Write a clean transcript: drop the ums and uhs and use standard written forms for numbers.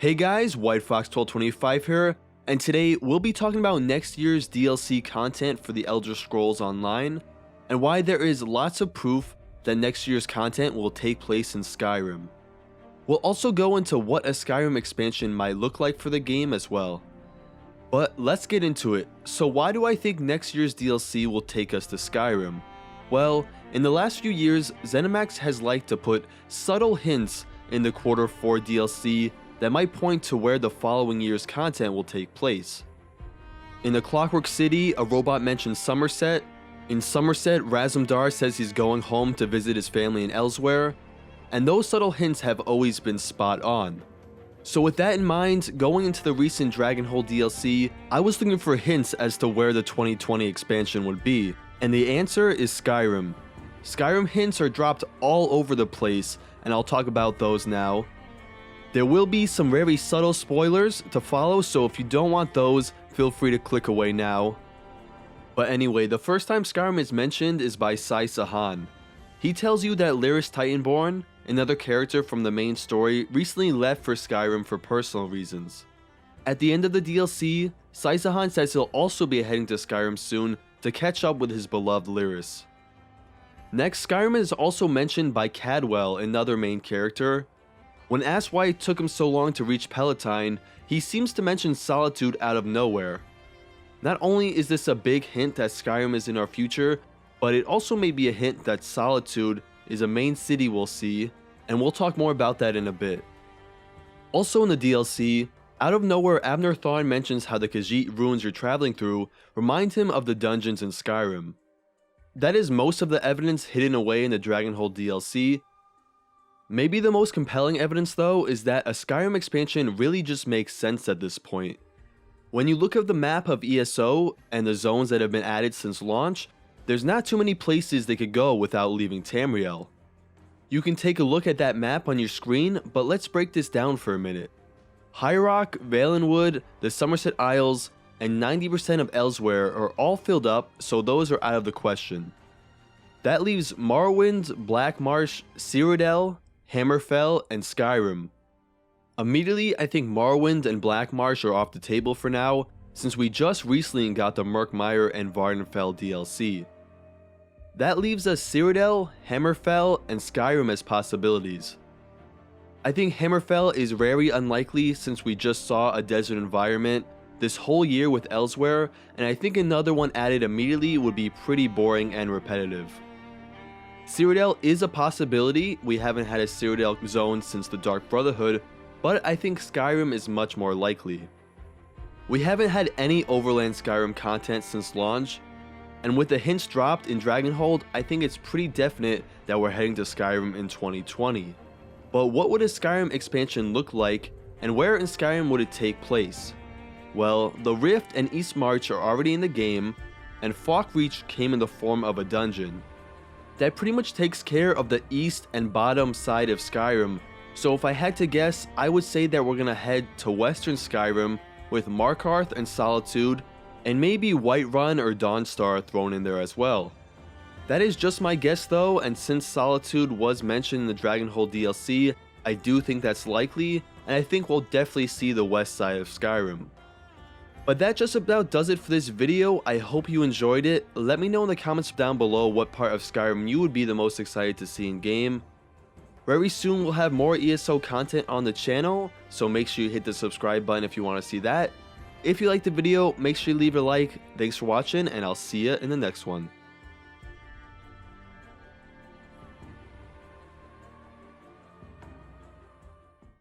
Hey guys, WhiteFox1225 here, and today we'll be talking about next year's DLC content for the Elder Scrolls Online, and why there is lots of proof that next year's content will take place in Skyrim. We'll also go into what a Skyrim expansion might look like for the game as well. But let's get into it. So why do I think next year's DLC will take us to Skyrim? Well, in the last few years, ZeniMax has liked to put subtle hints in the Quarter 4 DLC that might point to where the following year's content will take place. In the Clockwork City, a robot mentions Somerset. In Somerset, Razumdar says he's going home to visit his family in Elsewhere, and those subtle hints have always been spot on. So with that in mind, going into the recent Dragonhold DLC, I was looking for hints as to where the 2020 expansion would be, and the answer is Skyrim. Skyrim hints are dropped all over the place, and I'll talk about those now. There will be some very subtle spoilers to follow, so if you don't want those, feel free to click away now. But anyway, the first time Skyrim is mentioned is by Sai Sahan. He tells you that Lyris Titanborn, another character from the main story, recently left for Skyrim for personal reasons. At the end of the DLC, Sai Sahan says he'll also be heading to Skyrim soon to catch up with his beloved Lyris. Next, Skyrim is also mentioned by Cadwell, another main character. When asked why it took him so long to reach Palatine, he seems to mention Solitude out of nowhere. Not only is this a big hint that Skyrim is in our future, but it also may be a hint that Solitude is a main city we'll see, and we'll talk more about that in a bit. Also in the DLC, out of nowhere Abner Thawne mentions how the Khajiit ruins you're traveling through remind him of the dungeons in Skyrim. That is most of the evidence hidden away in the Dragonhold DLC. Maybe the most compelling evidence though is that a Skyrim expansion really just makes sense at this point. When you look at the map of ESO and the zones that have been added since launch, there's not too many places they could go without leaving Tamriel. You can take a look at that map on your screen, but let's break this down for a minute. High Rock, Valenwood, the Somerset Isles, and 90% of Elsewhere are all filled up, so those are out of the question. That leaves Morrowind, Blackmarsh, Cyrodiil, Hammerfell, and Skyrim. Immediately, I think Morrowind and Blackmarsh are off the table for now, since we just recently got the Murkmire and Vardenfell DLC. That leaves us Cyrodiil, Hammerfell, and Skyrim as possibilities. I think Hammerfell is very unlikely since we just saw a desert environment this whole year with Elsewhere, and I think another one added immediately would be pretty boring and repetitive. Cyrodiil is a possibility. We haven't had a Cyrodiil zone since the Dark Brotherhood, but I think Skyrim is much more likely. We haven't had any Overland Skyrim content since launch, and with the hints dropped in Dragonhold, I think it's pretty definite that we're heading to Skyrim in 2020. But what would a Skyrim expansion look like, and where in Skyrim would it take place? Well, the Rift and Eastmarch are already in the game, and Falkreach came in the form of a dungeon. That pretty much takes care of the east and bottom side of Skyrim, so if I had to guess, I would say that we're gonna head to western Skyrim with Markarth and Solitude, and maybe Whiterun or Dawnstar thrown in there as well. That is just my guess though, and since Solitude was mentioned in the Dragonhold DLC, I do think that's likely, and I think we'll definitely see the west side of Skyrim. But that just about does it for this video. I hope you enjoyed it. Let me know in the comments down below what part of Skyrim you would be the most excited to see in game. Very soon we'll have more ESO content on the channel, so make sure you hit the subscribe button if you want to see that. If you liked the video, make sure you leave a like. Thanks for watching, and I'll see you in the next one.